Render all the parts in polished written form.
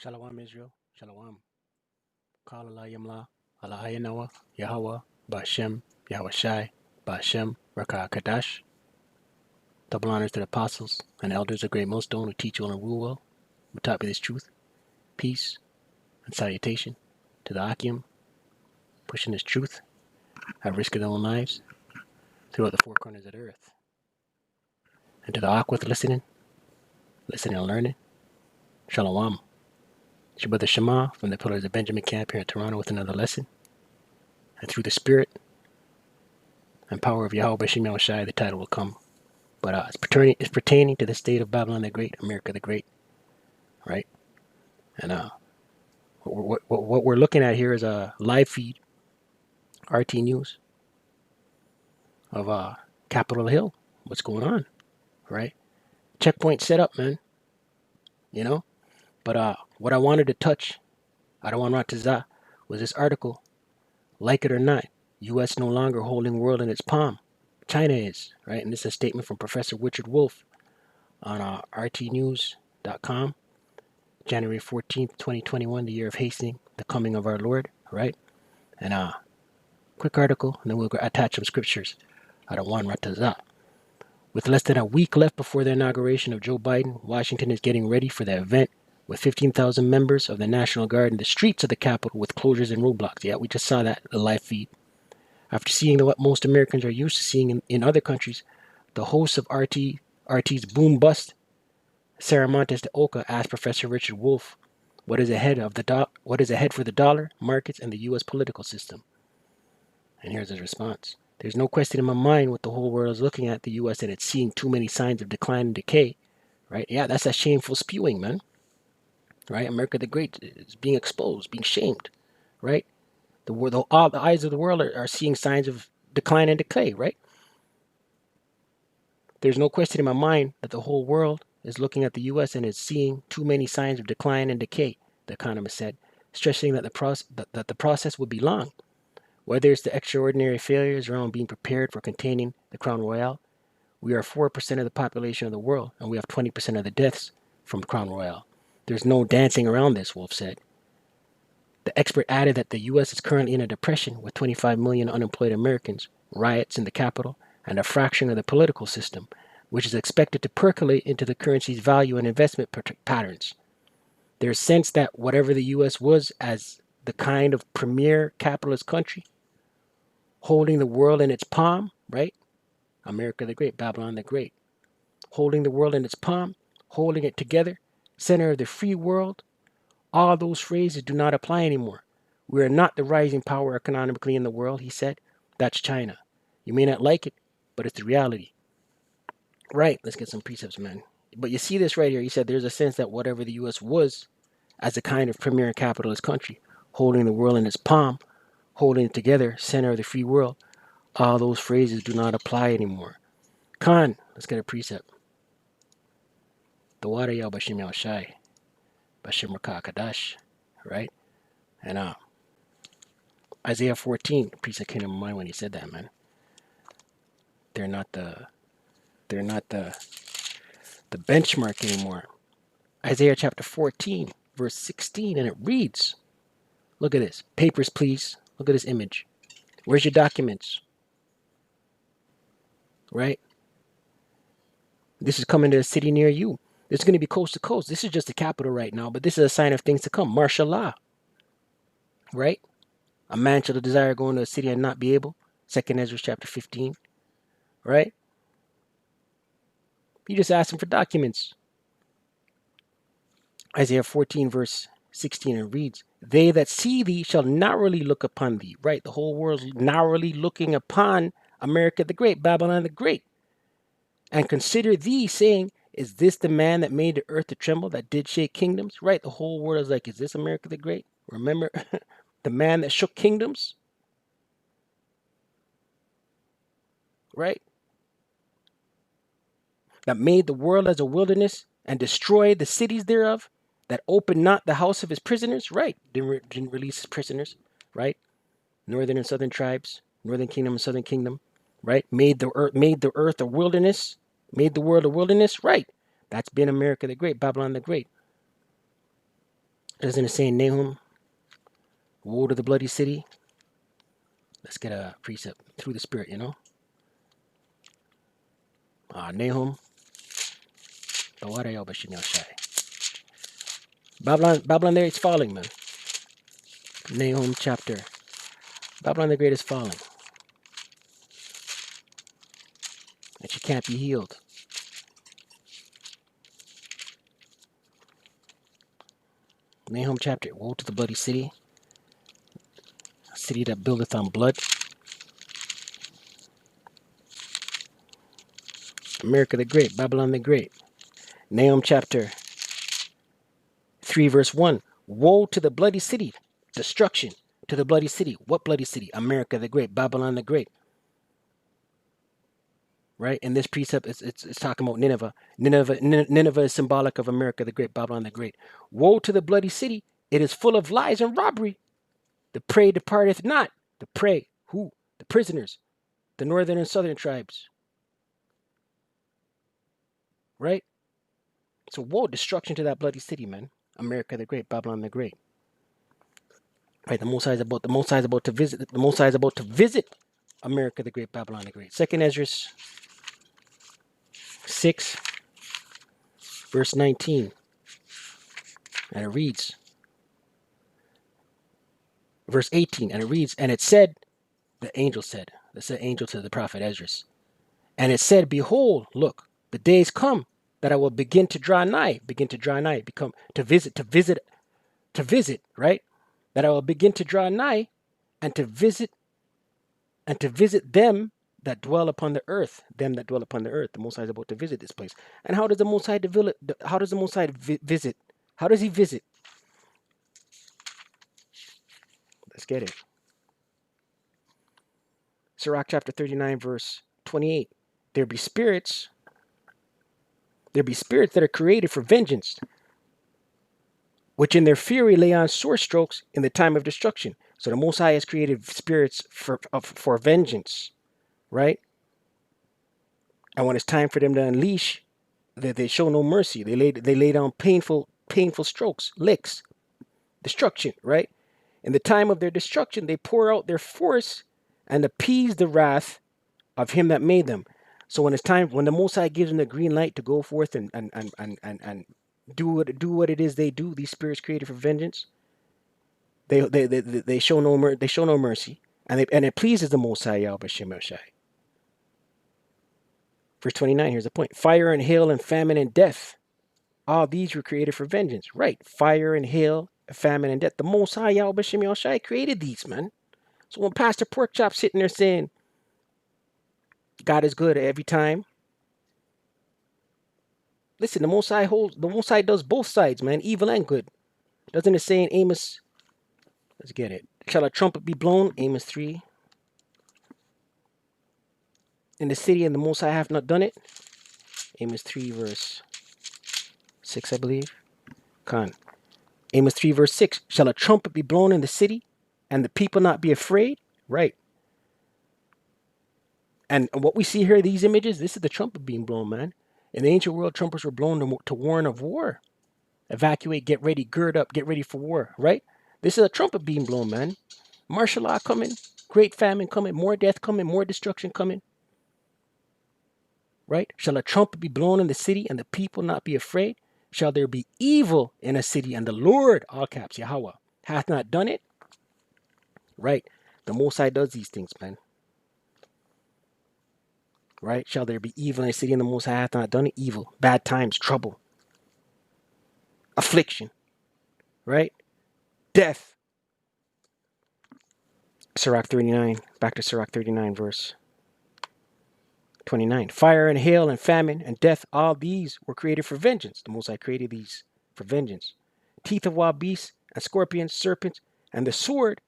Shalom Israel, Shalom. Kal Allah Yamla, Allah Yahawah, Yahawah, Bahasham, Yahawashi, Bahasham, Qadash. Double honors to the apostles and elders of Great Millstone who teach well and rule well, who taught me this truth, peace, and salutation to the Akim, pushing this truth at risk of their own lives throughout the four corners of the earth. And to the Akwith listening and learning, Shalom. It's your brother Shema from the Pillars of Benjamin Camp here in Toronto with another lesson. And through the spirit and power of Yahawashi Yahawashi, the title will come. But it's pertaining to the state of Babylon the Great, America the Great, right? And what we're looking at here is a live feed, RT News, of Capitol Hill. What's going on, right? Checkpoint set up, man. You know? But what I wanted to touch, I don't want Ratazah, was this article. Like it or not, U.S. no longer holding world in its palm. China is, right? And this is a statement from Professor Richard Wolff on rtnews.com, January 14th, 2021, the year of hastening the coming of our Lord, right? And quick article, and then we'll attach some scriptures out of 1 Ratazah. With less than a week left before the inauguration of Joe Biden, Washington is getting ready for the event with 15,000 members of the National Guard in the streets of the Capitol with closures and roadblocks. Yeah, we just saw that, the live feed. After seeing what most Americans are used to seeing in other countries, the host of RT's Boom Bust, Sarah Montes de Oca, asked Professor Richard Wolff what is ahead for the dollar, markets, and the U.S. political system. And here's his response. There's no question in my mind what the whole world is looking at the U.S. and it's seeing too many signs of decline and decay, right? Yeah, that's that shameful spewing, man. Right? America the Great is being exposed, being shamed, right? All the eyes of the world are seeing signs of decline and decay, right? There's no question in my mind that the whole world is looking at the U.S. and is seeing too many signs of decline and decay, the economist said, stressing that the process would be long. Whether it's the extraordinary failures around being prepared for containing the Crown Royal, we are 4% of the population of the world, and we have 20% of the deaths from Crown Royal. There's no dancing around this, Wolff said. The expert added that the U.S. is currently in a depression with 25 million unemployed Americans, riots in the capital, and a fracturing of the political system, which is expected to percolate into the currency's value and investment patterns. There's a sense that whatever the U.S. was as the kind of premier capitalist country, holding the world in its palm, right? America the Great, Babylon the Great. Holding the world in its palm, holding it together, center of the free world, all those phrases do not apply anymore. We are not the rising power economically in the world, he said. That's China. You may not like it, but it's the reality. Right, let's get some precepts, man. But you see this right here. He said there's a sense that whatever the U.S. was as a kind of premier capitalist country, holding the world in its palm, holding it together, center of the free world, all those phrases do not apply anymore. Khan, let's get a precept. The water Yahawashi Yahawashi, Bahasham Qadash, right? And Isaiah 14, precept came to my mind when he said that, man. They're not the benchmark anymore. Isaiah chapter 14, verse 16, and it reads, look at this. Papers, please. Look at this image. Where's your documents? Right? This is coming to a city near you. This is going to be coast to coast. This is just the capital right now, but this is a sign of things to come. Martial law. Right? A man shall desire going to a city and not be able. 2nd Ezra chapter 15. Right? You just ask him for documents. Isaiah 14, verse 16, and reads, they that see thee shall narrowly look upon thee. Right? The whole world's narrowly looking upon America the Great, Babylon the Great. And consider thee, saying, is this the man that made the earth to tremble, that did shake kingdoms? Right? The whole world is like, is this America the Great? Remember the man that shook kingdoms? Right? That made the world as a wilderness and destroyed the cities thereof, that opened not the house of his prisoners. Right? Didn't release his prisoners. Right? Northern and southern tribes, northern kingdom and southern kingdom. Right? Made the earth a wilderness. Made the world a wilderness. Right? That's been America the Great, Babylon the Great. Doesn't it say in Nahum, woe to the bloody city? Let's get a precept through the Spirit, you know. Nahum, the water Yahawashi Yahawashi. Babylon there is falling, man. Nahum chapter. Babylon the Great is falling. And she can't be healed. Nahum chapter. Woe to the bloody city. A city that buildeth on blood. America the Great. Babylon the Great. Nahum chapter 3 verse 1. Woe to the bloody city. Destruction to the bloody city. What bloody city? America the Great. Babylon the Great. Right? And this precept it's talking about Nineveh. Nineveh is symbolic of America the Great, Babylon the Great. Woe to the bloody city. It is full of lies and robbery. The prey departeth not. The prey. Who? The prisoners. The northern and southern tribes. Right? So woe, destruction to that bloody city, man. America the Great, Babylon the Great. Right, the Most High is about to visit. The Most High is about to visit America the Great, Babylon the Great. 2 Ezra 6, verse 19. And it reads, verse 18, and it reads, and it said, the angel said to the prophet Ezra, and it said, behold, look, the days come that I will begin to draw nigh, become to visit, right? That I will begin to draw nigh and to visit them that dwell upon the earth, The Most High is about to visit this place. And how does the Most High visit? How does he visit? Let's get it. Sirach chapter 39, verse 28. There be spirits that are created for vengeance, which in their fury lay on sore strokes in the time of destruction. So the Most High has created spirits for vengeance, right? And when it's time for them to unleash, they show no mercy. They lay down painful strokes, licks, destruction, right? In the time of their destruction, they pour out their force and appease the wrath of him that made them. So when it's time, when the Most High gives them the green light to go forth and do what it is they do, these spirits created for vengeance, they show no mercy, and it pleases the Most High Yahawashi. Verse 29. Here's the point: fire and hail and famine and death, all these were created for vengeance. Right? Fire and hail, famine and death. The Most High Yahawashi created these, man. So when Pastor Porkchop's sitting there saying God is good every time, listen, the Most High does both sides, man, evil and good. Doesn't it say in Amos? Let's get it. Shall a trumpet be blown? Amos 3. In the city, and the Most High have not done it. Amos 3 verse 6, I believe. Amos 3 verse 6. Shall a trumpet be blown in the city, and the people not be afraid? Right. And what we see here, these images, this is the trumpet being blown, man. In the ancient world, trumpets were blown to warn of war. Evacuate, get ready, gird up, get ready for war, right? This is a trumpet being blown, man. Martial law coming, great famine coming, more death coming, more destruction coming. Right? Shall a trumpet be blown in the city and the people not be afraid? Shall there be evil in a city and the Lord, all caps, Yahawah, hath not done it? Right? The Most High does these things, man. Right? Shall there be evil in a city and the Most High hath not done it? Evil, bad times, trouble, affliction, right? Death. Sirach 39, back to Sirach 39, verse 29. Fire and hail and famine and death, all these were created for vengeance. The Most High created these for vengeance. Teeth of wild beasts and scorpions, serpents, and the sword,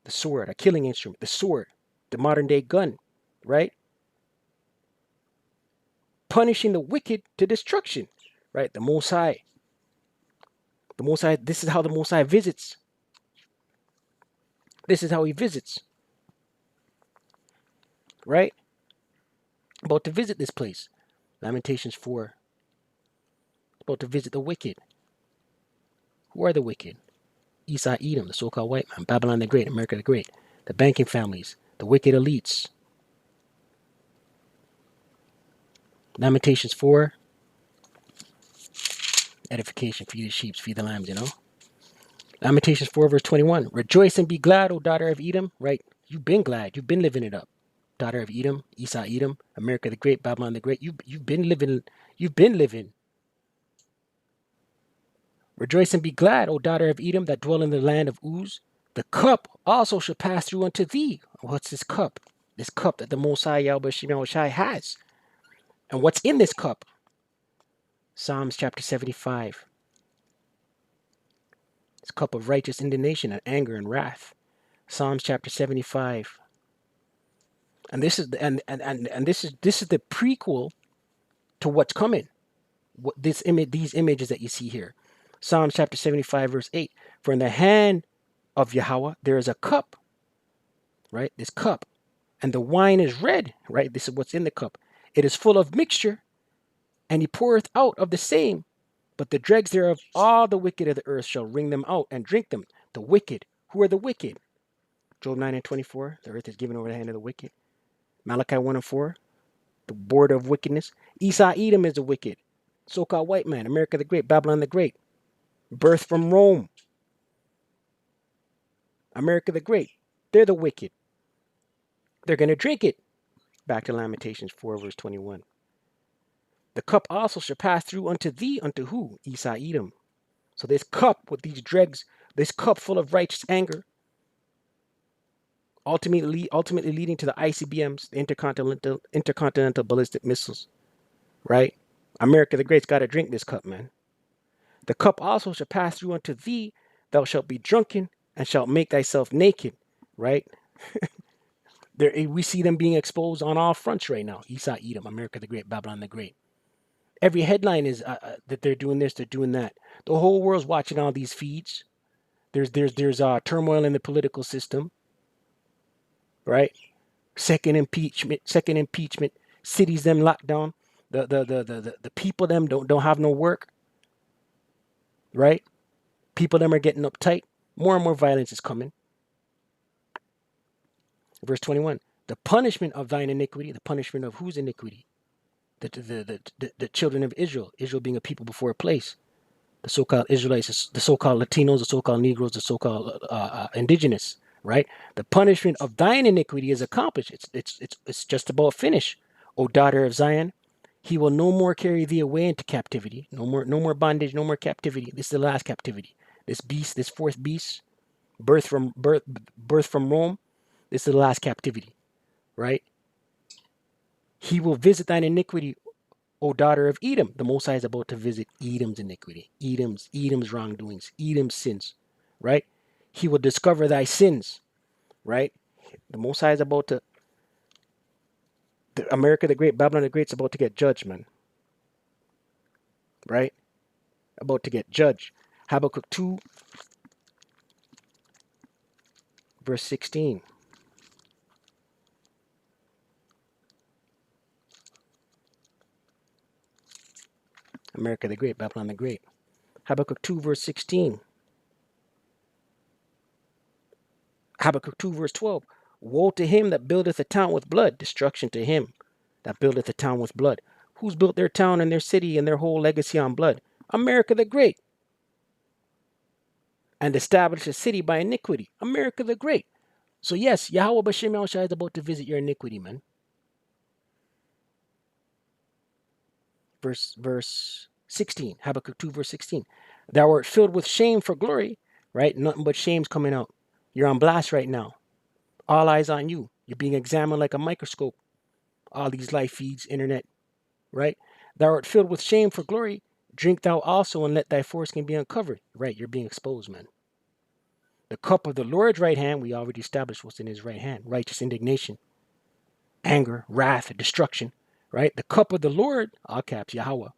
a killing instrument, the sword, the modern day gun, right? Punishing the wicked to destruction, right? The Most High, this is how the Most High visits. This is how he visits, right? About to visit this place. Lamentations 4. About to visit the wicked. Who are the wicked? Esau, Edom, the so-called white man, Babylon the Great, America the Great, the banking families, the wicked elites. Lamentations 4, edification, feed the sheep, feed the lambs, Lamentations 4, verse 21. Rejoice and be glad, O daughter of Edom. Right? You've been glad. You've been living it up. Daughter of Edom, Esau, Edom, America the Great, Babylon the Great. You've been living. You've been living. Rejoice and be glad, O daughter of Edom, that dwell in the land of Uz. The cup also shall pass through unto thee. What's this cup? This cup that the Most High Yahawashi has. And what's in this cup? Psalms chapter 75. This cup of righteous indignation and anger and wrath. Psalms chapter 75. And this is this is the prequel to what's coming. These images that you see here. Psalms chapter 75, verse 8. For in the hand of Yahawah there is a cup, right? This cup. And the wine is red, right? This is what's in the cup. It is full of mixture, and he poureth out of the same. But the dregs thereof, all the wicked of the earth shall wring them out and drink them. The wicked. Who are the wicked? Job 9 and 24. The earth is given over the hand of the wicked. Malachi 1 and 4. The border of wickedness. Esau, Edom is the wicked. So-called white man. America the Great. Babylon the Great. Birth from Rome. America the Great. They're the wicked. They're going to drink it. Back to Lamentations 4, verse 21. The cup also shall pass through unto thee, unto who? Esau, Edom. So this cup with these dregs, this cup full of righteous anger, ultimately leading to the ICBMs, the intercontinental ballistic missiles, right? America the Great's got to drink this cup, man. The cup also shall pass through unto thee, thou shalt be drunken, and shalt make thyself naked, right? We see them being exposed on all fronts right now. Esau, Edom, America the Great, Babylon the Great. Every headline is that they're doing this, they're doing that. The whole world's watching all these feeds. There's turmoil in the political system, right? Second impeachment, cities them locked down. The people them don't have no work, right? People them are getting uptight. More and more violence is coming. Verse 21. The punishment of thine iniquity, the punishment of whose iniquity? The children of Israel, Israel being a people before a place. The so-called Israelites, the so-called Latinos, the so-called Negroes, the so-called indigenous, right? The punishment of thine iniquity is accomplished. It's just about finished. O daughter of Zion, he will no more carry thee away into captivity. No more bondage, no more captivity. This is the last captivity. This beast, this fourth beast, birth from Rome. This is the last captivity, right? He will visit thine iniquity, O daughter of Edom. The Most High is about to visit Edom's iniquity, Edom's wrongdoings, Edom's sins, right? He will discover thy sins, right? The Most High is about to, America the Great, Babylon the Great is about to get judged, man, right? About to get judged. Habakkuk 2, verse 16. America the Great, Babylon the Great. Habakkuk 2, verse 16. Habakkuk 2, verse 12. Woe to him that buildeth a town with blood. Destruction to him that buildeth a town with blood. Who's built their town and their city and their whole legacy on blood? America the Great. And established a city by iniquity. America the Great. So yes, Yahawah Bahasham Yahawashi is about to visit your iniquity, man. Verse 16, Habakkuk 2, verse 16. Thou art filled with shame for glory, right? Nothing but shame's coming out. You're on blast right now. All eyes on you. You're being examined like a microscope. All these live feeds, internet, right? Thou art filled with shame for glory. Drink thou also and let thy foreskin be uncovered. Right, you're being exposed, man. The cup of the Lord's right hand, we already established what's in his right hand. Righteous indignation, anger, wrath, destruction. Right? The cup of the Lord, all caps, Yahawah.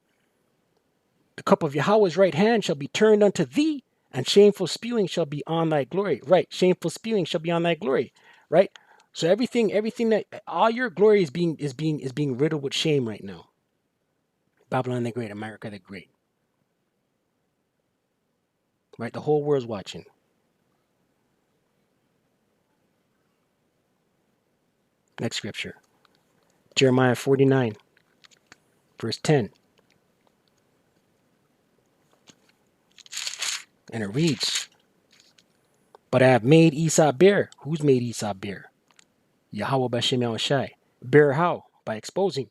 The cup of Yahweh's right hand shall be turned unto thee, and shameful spewing shall be on thy glory. Right? Shameful spewing shall be on thy glory. Right? So everything that all your glory is being riddled with shame right now. Babylon the Great, America the Great. Right? The whole world's watching. Next scripture. Jeremiah 49, verse 10. And it reads, but I have made Esau bare. Who's made Esau bare? Yahawah Bahasham Yahawashi. Bare how? By exposing.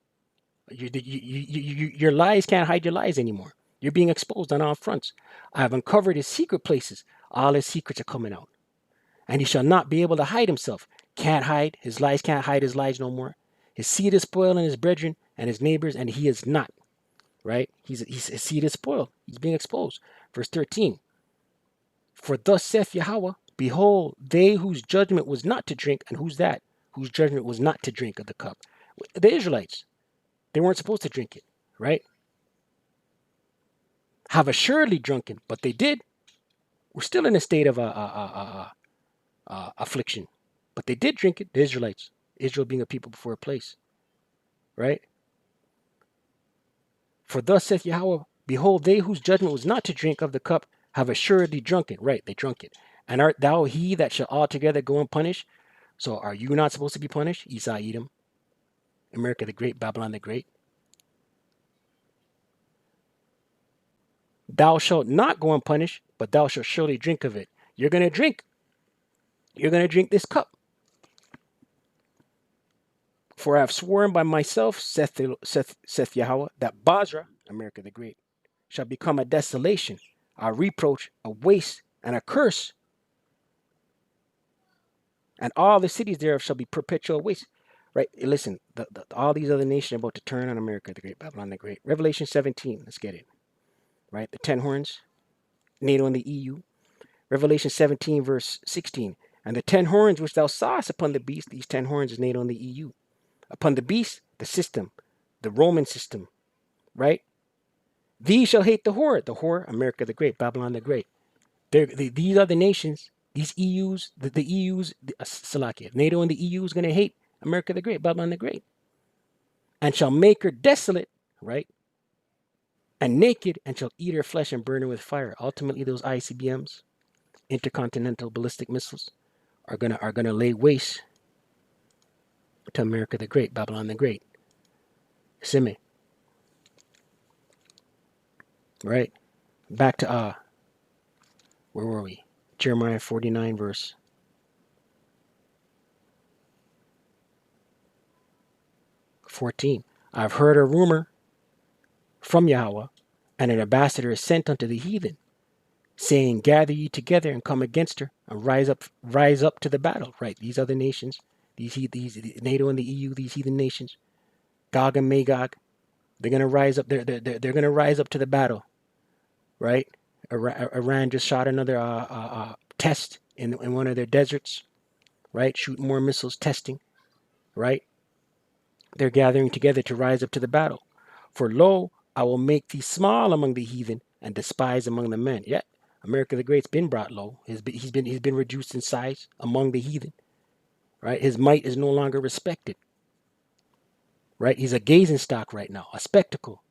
Your lies can't hide your lies anymore. You're being exposed on all fronts. I have uncovered his secret places. All his secrets are coming out. And he shall not be able to hide himself. Can't hide. His lies can't hide his lies no more. His seed is spoiled in his brethren and his neighbors, and he is not. Right? His seed is spoiled. He's being exposed. Verse 13. For thus saith Yahawah, behold, they whose judgment was not to drink, and who's that? Whose judgment was not to drink of the cup? The Israelites. They weren't supposed to drink it, right? Have assuredly drunken, but they did. We're still in a state of affliction, but they did drink it. The Israelites, Israel being a people before a place, right? For thus saith Yahawah, behold, they whose judgment was not to drink of the cup have assuredly drunk it. Right, they drunk it. And art thou he that shall altogether go unpunished? So are you not supposed to be punished? Esau, Edom, America the Great, Babylon the Great. Thou shalt not go unpunished, but thou shalt surely drink of it. You're going to drink. You're going to drink this cup. For I have sworn by myself, saith Yahawah, that Basra, America the Great, shall become a desolation, a reproach, a waste, and a curse. And all the cities thereof shall be perpetual waste. Right? Listen, all these other nations are about to turn on America the Great, Babylon the Great. Revelation 17, let's get it. Right? The 10 horns, NATO and the EU. Revelation 17, verse 16. And the 10 horns which thou sawest upon the beast, these 10 horns is NATO and the EU. Upon the beast, the system, the Roman system, right? These shall hate the whore, America the Great, Babylon the Great. These are the nations, these EUs, the EUs, Salakia, NATO and the EU is going to hate America the Great, Babylon the Great. And shall make her desolate, right? And naked, and shall eat her flesh and burn her with fire. Ultimately, those ICBMs, intercontinental ballistic missiles, are gonna lay waste to America the Great, Babylon the Great. See me? Right? Back to where were we? Jeremiah 49, verse 14. I've heard a rumor from Yahawah, and an ambassador is sent unto the heathen, saying, gather ye together and come against her, and rise up to the battle. Right? These other nations, these NATO and the EU, these heathen nations, Gog and Magog, they're gonna rise up. They're gonna rise up to the battle. Right? Iran just shot another test in one of their deserts. Right? Shooting more missiles, testing. Right? They're gathering together to rise up to the battle. For lo, I will make thee small among the heathen and despised among the men. Yet America the Great's been brought low. He's been reduced in size among the heathen. Right? His might is no longer respected. Right? He's a gazing stock right now, a spectacle.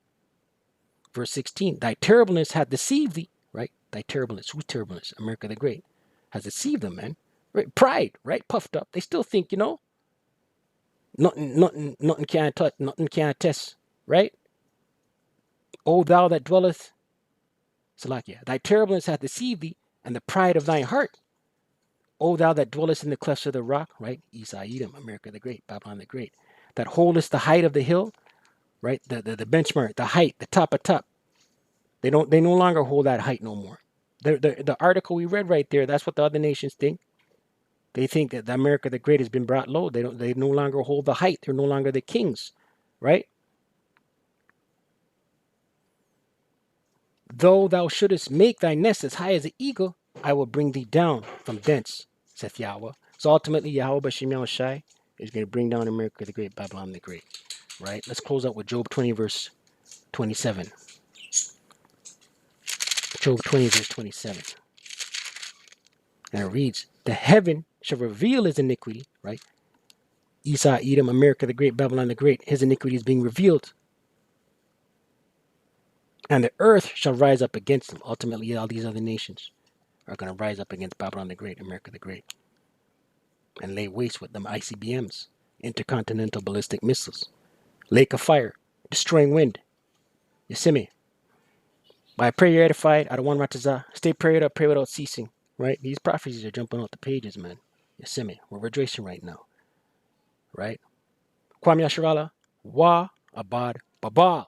Verse 16, thy terribleness hath deceived thee. Right? Thy terribleness. Whose terribleness? America the Great has deceived them, man. Right? Pride, right? Puffed up. They still think, nothing can touch, nothing can test. Right? O thou that dwelleth, Salakia, thy terribleness hath deceived thee, and the pride of thine heart. O thou that dwellest in the clefts of the rock, right? Esau, Edom, America the Great, Babylon the Great, that holdest the height of the hill, right? The benchmark, the height, the top of top. They no longer hold that height no more. The article we read right there, that's what the other nations think. They think that the America the Great has been brought low. They no longer hold the height. They're no longer the kings, right? Though thou shouldest make thy nest as high as an eagle, I will bring thee down from thence, saith Yahawah. So ultimately, Yahawah Bahasham Yahawashi is going to bring down America the Great, Babylon the Great. Right? Let's close out with Job 20, verse 27. Job 20, verse 27. And it reads, the heaven shall reveal his iniquity, right? Esau, Edom, America the Great, Babylon the Great, his iniquity is being revealed. And the earth shall rise up against them. Ultimately, all these other nations are going to rise up against Babylon the Great, America the Great, and lay waste with them ICBMs. intercontinental ballistic missiles, lake of fire, destroying wind. You see me? By prayer you're edified, out of one Ratazah. Stay prayed up, pray without ceasing. Right? These prophecies are jumping out the pages, man. You see me? We're rejoicing right now. Right? Kwame Yasharala, Wa Abad Babal.